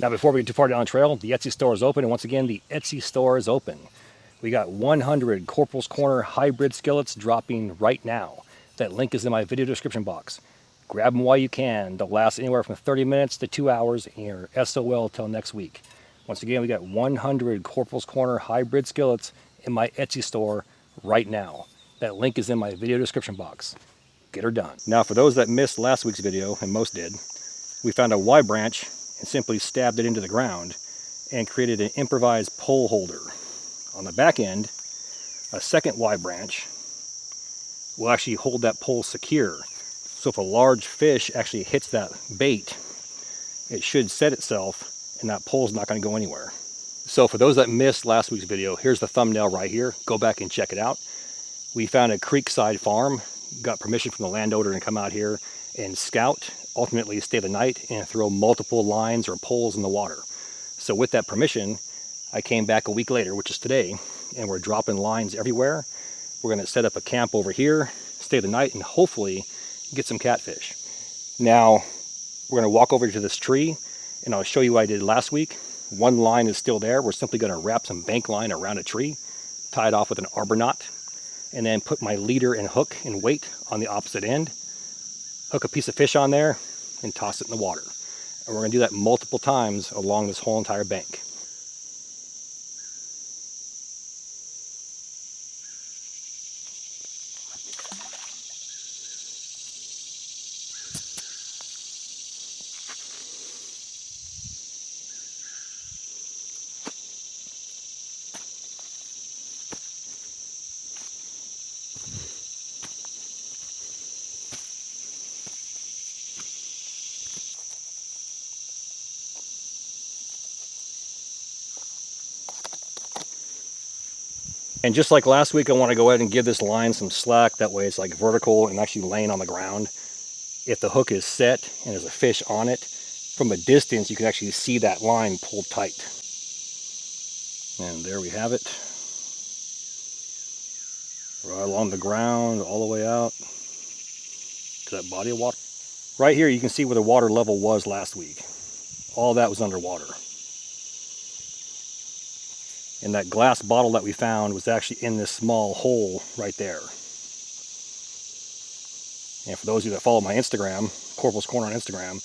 Now, before we get too far down the trail, the Etsy store is open, and once again, the Etsy store is open. We got 100 Corporals Corner hybrid skillets dropping right now. That link is in my video description box. Grab them while you can. They'll last anywhere from 30 minutes to 2 hours, and you're SOL till next week. Once again, we got 100 Corporals Corner hybrid skillets in my Etsy store right now. That link is in my video description box. Get her done. Now, for those that missed last week's video, and most did, we found a Y branch and simply stabbed it into the ground and created an improvised pole holder. On the back end, a second Y branch will actually hold that pole secure. So if a large fish actually hits that bait, it should set itself and that pole's not going to go anywhere. So for those that missed last week's video, here's the thumbnail right here. Go back and check it out. We found a Creekside farm, got permission from the landowner to come out here and scout, ultimately stay the night and throw multiple lines or poles in the water. So with that permission, I came back a week later, which is today, and we're dropping lines everywhere. We're going to set up a camp over here, stay the night, and hopefully get some catfish. Now, we're going to walk over to this tree, and I'll show you what I did last week. One line is still there. We're simply going to wrap some bank line around a tree, tie it off with an arbor knot, and then put my leader and hook and weight on the opposite end, hook a piece of fish on there, and toss it in the water. And we're going to do that multiple times along this whole entire bank. And just like last week, I want to go ahead and give this line some slack. That way it's like vertical and actually laying on the ground. If the hook is set and there's a fish on it, from a distance you can actually see that line pulled tight. And there we have it. Right along the ground, all the way out to that body of water. Right here you can see where the water level was last week. All that was underwater. And that glass bottle that we found was actually in this small hole right there. And for those of you that follow my Instagram, Corporals Corner on Instagram,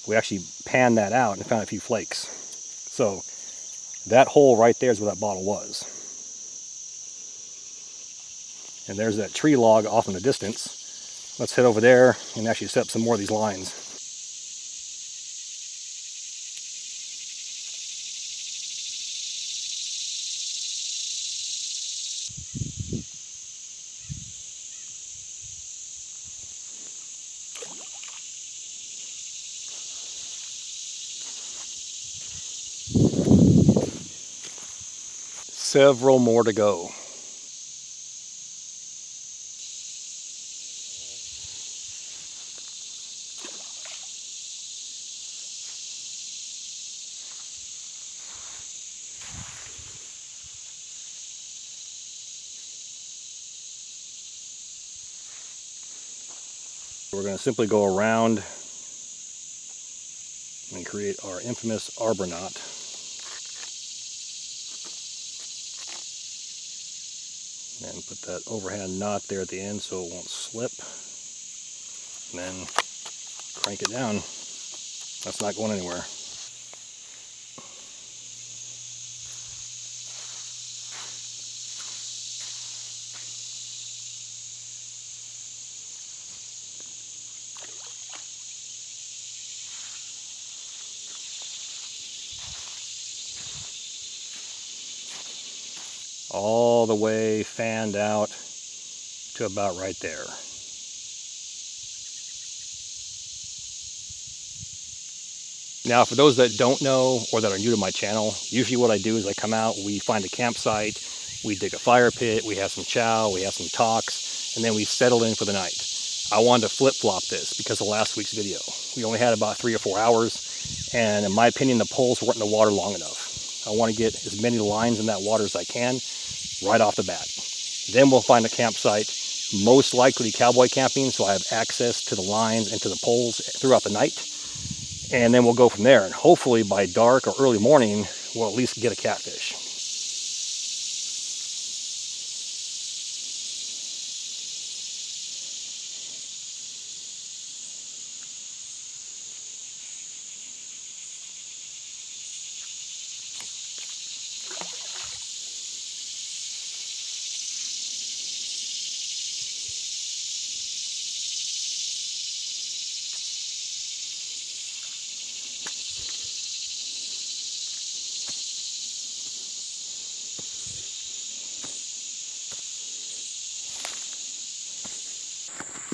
we actually panned that out and found a few flakes. So that hole right there is where that bottle was. And there's that tree log off in the distance. Let's head over there and actually set up some more of these lines. Several more to go. We're going to simply go around and create our infamous arbor knot. And put that overhand knot there at the end so it won't slip. And then crank it down. That's not going anywhere. All the way fanned out to about right there. Now, for those that don't know or that are new to my channel, usually what I do is I come out, we find a campsite, we dig a fire pit, we have some chow, we have some talks, and then we settle in for the night. I wanted to flip-flop this because of last week's video. We only had about 3 or 4 hours, and in my opinion, the poles weren't in the water long enough. I want to get as many lines in that water as I can right off the bat. Then we'll find a campsite, most likely cowboy camping, so I have access to the lines and to the poles throughout the night. And then we'll go from there. And hopefully by dark or early morning, we'll at least get a catfish.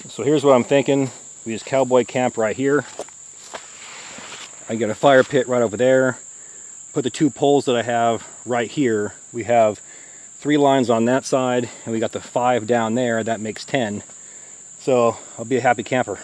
So here's what I'm thinking. We use Cowboy camp right here. I get a fire pit right over there. Put the 2 poles that I have right here. We have 3 lines on that side, and we got the 5 down there. That makes 10. So I'll be a happy camper.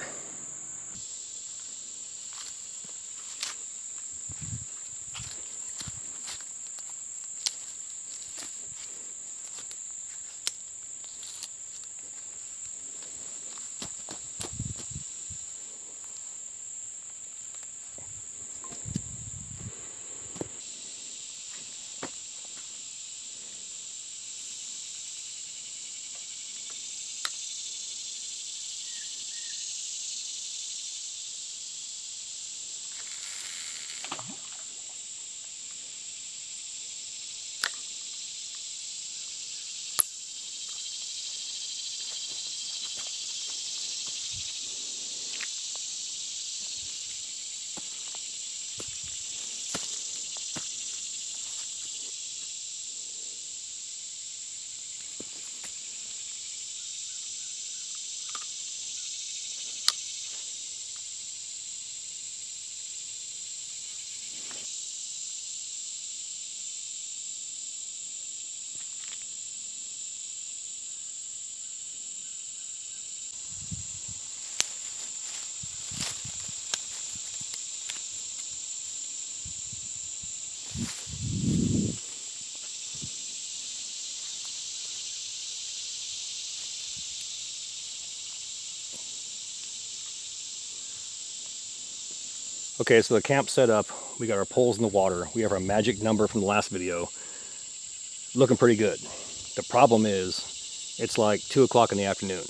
Okay, so the camp's set up. We got our poles in the water. We have our magic number from the last video. Looking pretty good. The problem is, it's like 2 o'clock in the afternoon.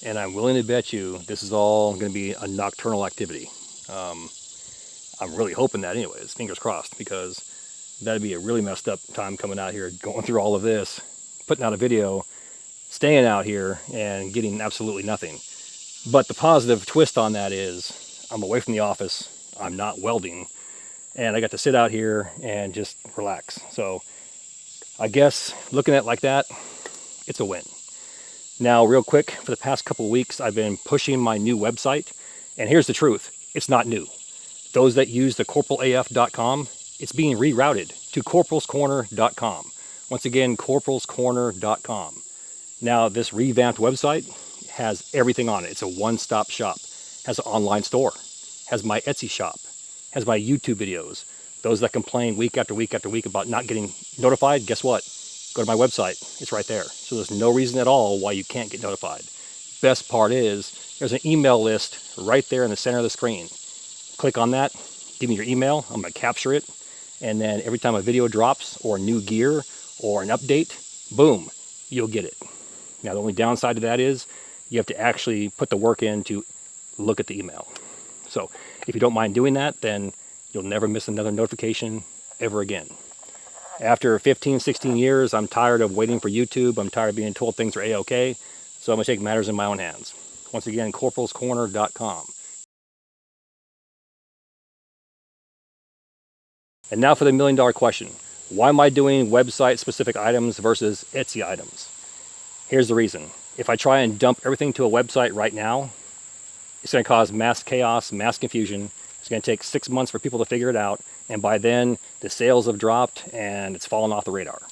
And I'm willing to bet you this is all going to be a nocturnal activity. I'm really hoping that anyways, fingers crossed, because that'd be a really messed up time coming out here, going through all of this, putting out a video, staying out here, and getting absolutely nothing. But the positive twist on that is I'm away from the office, I'm not welding, and I got to sit out here and just relax. So I guess looking at it like that, it's a win. Now, real quick, for the past couple of weeks, I've been pushing my new website, and here's the truth, it's not new. Those that use the corporalaf.com, it's being rerouted to corporalscorner.com. Once again, corporalscorner.com. Now, this revamped website has everything on it. It's a one-stop shop. Has an online store. Has my Etsy shop. Has my YouTube videos. Those that complain week after week after week about not getting notified, guess what? Go to my website. It's right there. So there's no reason at all why you can't get notified. Best part is there's an email list right there in the center of the screen. Click on that. Give me your email. I'm going to capture it. And then every time a video drops or new gear or an update, boom, you'll get it. Now, the only downside to that is you have to actually put the work in to look at the email. So if you don't mind doing that, then you'll never miss another notification ever again. After 15, 16 years, I'm tired of waiting for YouTube. I'm tired of being told things are A-okay. So I'm going to take matters in my own hands. Once again, corporalscorner.com. And now for the million-dollar question. Why am I doing website-specific items versus Etsy items? Here's the reason. If I try and dump everything to a website right now, it's going to cause mass chaos, mass confusion. It's going to take 6 months for people to figure it out. And by then, the sales have dropped and it's fallen off the radar.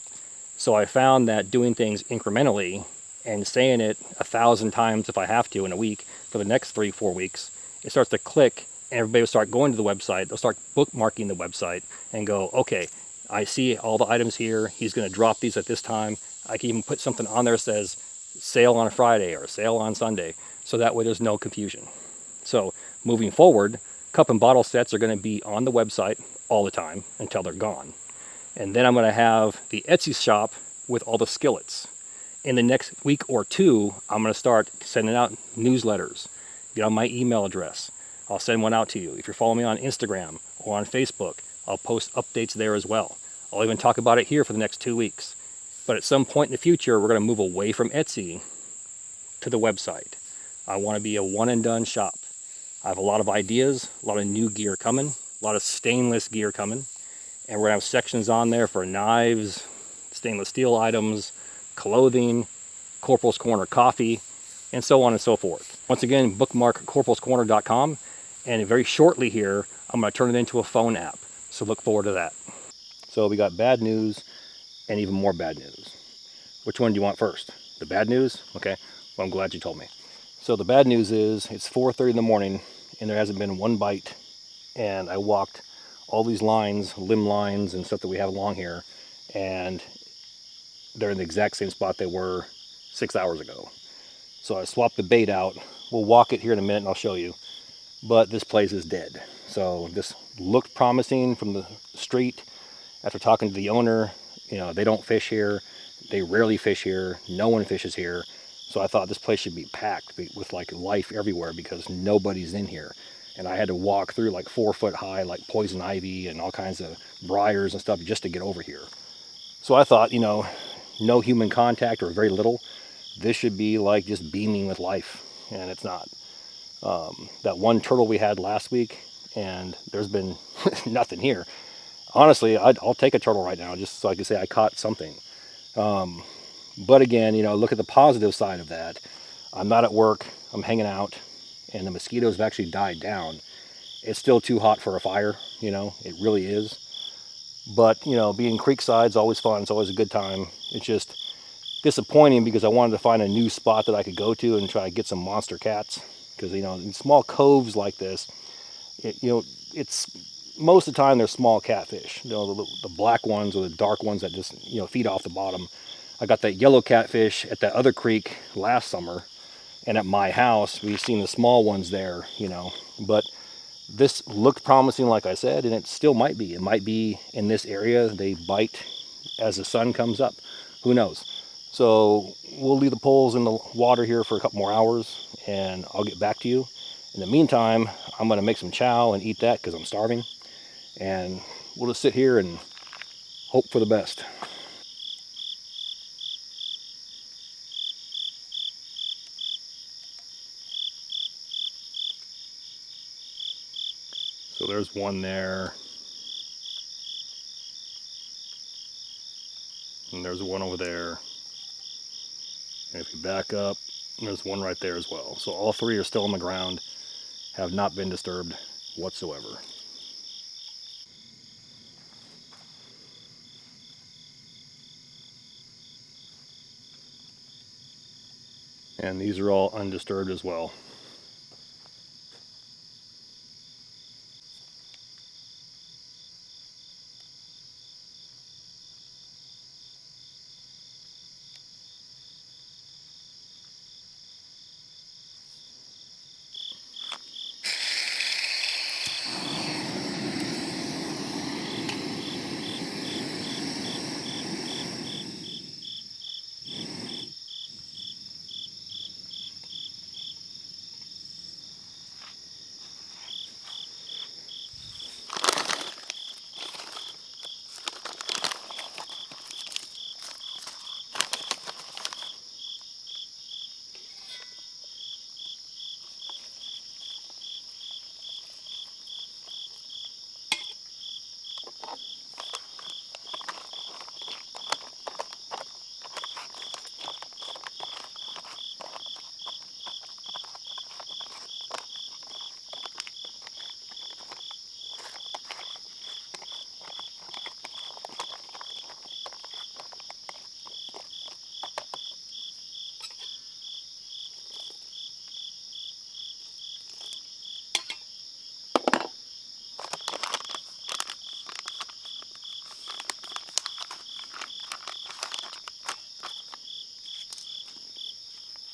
So I found that doing things incrementally and saying it 1,000 times if I have to in a week for the next 3-4 weeks, it starts to click and everybody will start going to the website. They'll start bookmarking the website and go, okay, I see all the items here. He's going to drop these at this time. I can even put something on there that says sale on a Friday or sale on Sunday. So that way there's no confusion. So moving forward, cup and bottle sets are going to be on the website all the time until they're gone. And then I'm going to have the Etsy shop with all the skillets. In the next week or two, I'm going to start sending out newsletters. Get on my email address. I'll send one out to you. If you're following me on Instagram or on Facebook, I'll post updates there as well. I'll even talk about it here for the next 2 weeks. But at some point in the future, we're going to move away from Etsy to the website. I want to be a one and done shop. I have a lot of ideas, a lot of new gear coming, a lot of stainless gear coming. And we're going to have sections on there for knives, stainless steel items, clothing, Corporals Corner coffee, and so on and so forth. Once again, bookmark corporalscorner.com, and very shortly here, I'm going to turn it into a phone app. So look forward to that. So we got bad news and even more bad news. Which one do you want first? The bad news? Okay, well, I'm glad you told me. So the bad news is it's 4:30 in the morning and there hasn't been one bite, and I walked all these lines, limb lines and stuff that we have along here, and they're in the exact same spot they were 6 hours ago. So I swapped the bait out. We'll walk it here in a minute and I'll show you. But this place is dead. So this looked promising from the street. After talking to the owner, they don't fish here. They rarely fish here. No one fishes here. So I thought this place should be packed with like life everywhere because nobody's in here. And I had to walk through like 4 foot high, like poison ivy and all kinds of briars and stuff just to get over here. So I thought, no human contact or very little. This should be like just beaming with life, and it's not. That one turtle we had last week, and there's been nothing here. Honestly, I'll take a turtle right now just so I can say I caught something. But again, look at the positive side of that. I'm not at work, I'm hanging out, and the mosquitoes have actually died down. It's still too hot for a fire, it really is. But, being Creekside is always fun, it's always a good time. It's just disappointing because I wanted to find a new spot that I could go to and try to get some monster cats. Because, in small coves like this, it's most of the time they're small catfish. The black ones or the dark ones that just, feed off the bottom. I got that yellow catfish at that other creek last summer, and at my house we've seen the small ones there, but this looked promising, like I said, and it still might be. It might be in this area. They bite as the sun comes up. Who knows? So we'll leave the poles in the water here for a couple more hours, and I'll get back to you. In the meantime, I'm going to make some chow and eat that because I'm starving. And we'll just sit here and hope for the best. So there's one there. And there's one over there. And if you back up, there's one right there as well. So all three are still on the ground, have not been disturbed whatsoever. And these are all undisturbed as well.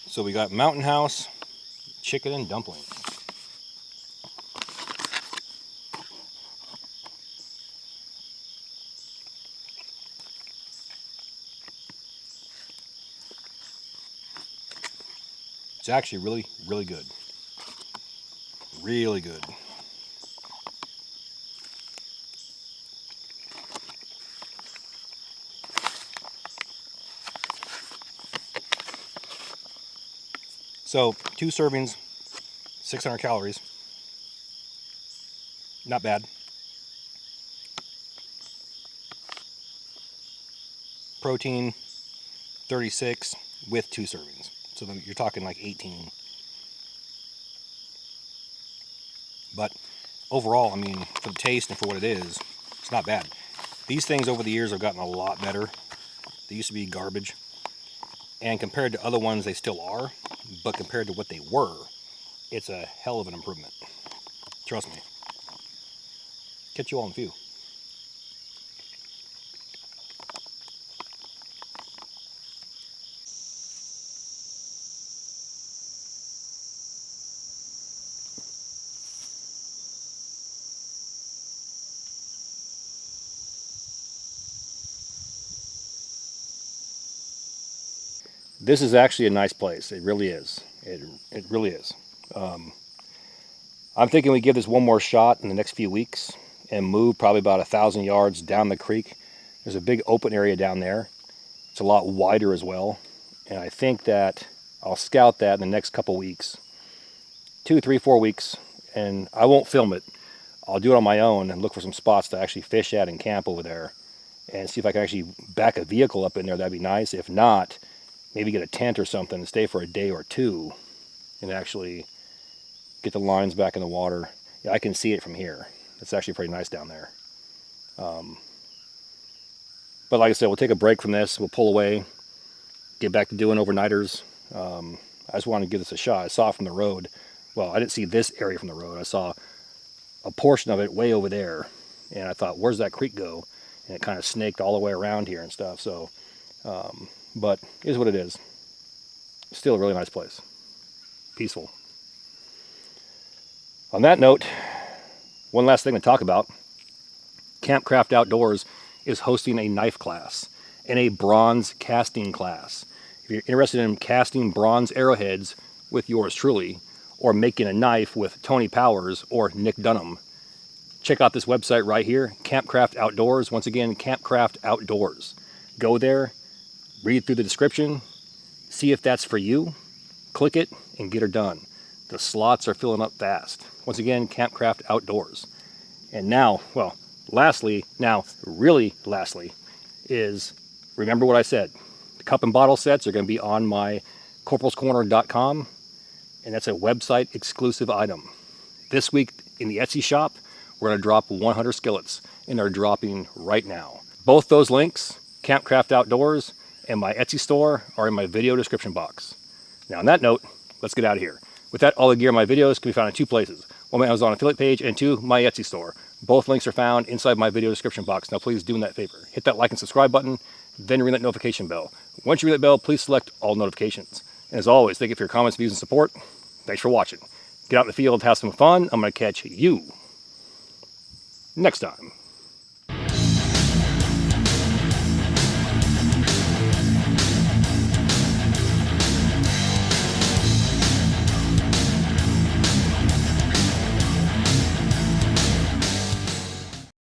So we got Mountain House, chicken and dumplings. It's actually really, really good. Really good. So 2 servings, 600 calories. Not bad. Protein 36 with 2 servings. So then you're talking like 18. But overall, I mean, for the taste and for what it is, it's not bad. These things over the years have gotten a lot better. They used to be garbage. And compared to other ones, they still are. But compared to what they were, it's a hell of an improvement. Trust me. Catch you all in a few. This is actually a nice place. It really is. It really is. I'm thinking we give this one more shot in the next few weeks and move probably about 1,000 yards down the creek. There's a big open area down there. It's a lot wider as well. And I think that I'll scout that in the next couple weeks. 2, 3, 4 weeks. And I won't film it. I'll do it on my own and look for some spots to actually fish at and camp over there. And see if I can actually back a vehicle up in there. That'd be nice. If not, maybe get a tent or something and stay for a day or two and actually get the lines back in the water. Yeah, I can see it from here. It's actually pretty nice down there. But like I said, we'll take a break from this. We'll pull away, get back to doing overnighters. I just wanted to give this a shot. I saw it from the road. Well, I didn't see this area from the road. I saw a portion of it way over there. And I thought, where's that creek go? And it kind of snaked all the way around here and stuff. So, but it is what it is. Still a really nice place. Peaceful. On that note, one last thing to talk about. Campcraft Outdoors is hosting a knife class and a bronze casting class. If you're interested in casting bronze arrowheads with yours truly, or making a knife with Tony Powers or Nick Dunham, check out this website right here, Campcraft Outdoors. Once again, Campcraft Outdoors. Go there, read through the description, see if that's for you, click it, and get her done. The slots are filling up fast. Once again, Campcraft Outdoors. And now, well, lastly, is remember what I said. The cup and bottle sets are going to be on my corporalscorner.com, and that's a website exclusive item. This week in the Etsy shop, we're going to drop 100 skillets, and they're dropping right now. Both those links, Campcraft Outdoors and my Etsy store, are in my video description box. Now on that note, let's get out of here. With that, all the gear in my videos can be found in 2 places. 1, my Amazon affiliate page, and 2, my Etsy store. Both links are found inside my video description box. Now please do me that favor. Hit that like and subscribe button, then ring that notification bell. Once you ring that bell, please select all notifications. And as always, thank you for your comments, views, and support. Thanks for watching. Get out in the field, have some fun. I'm going to catch you next time.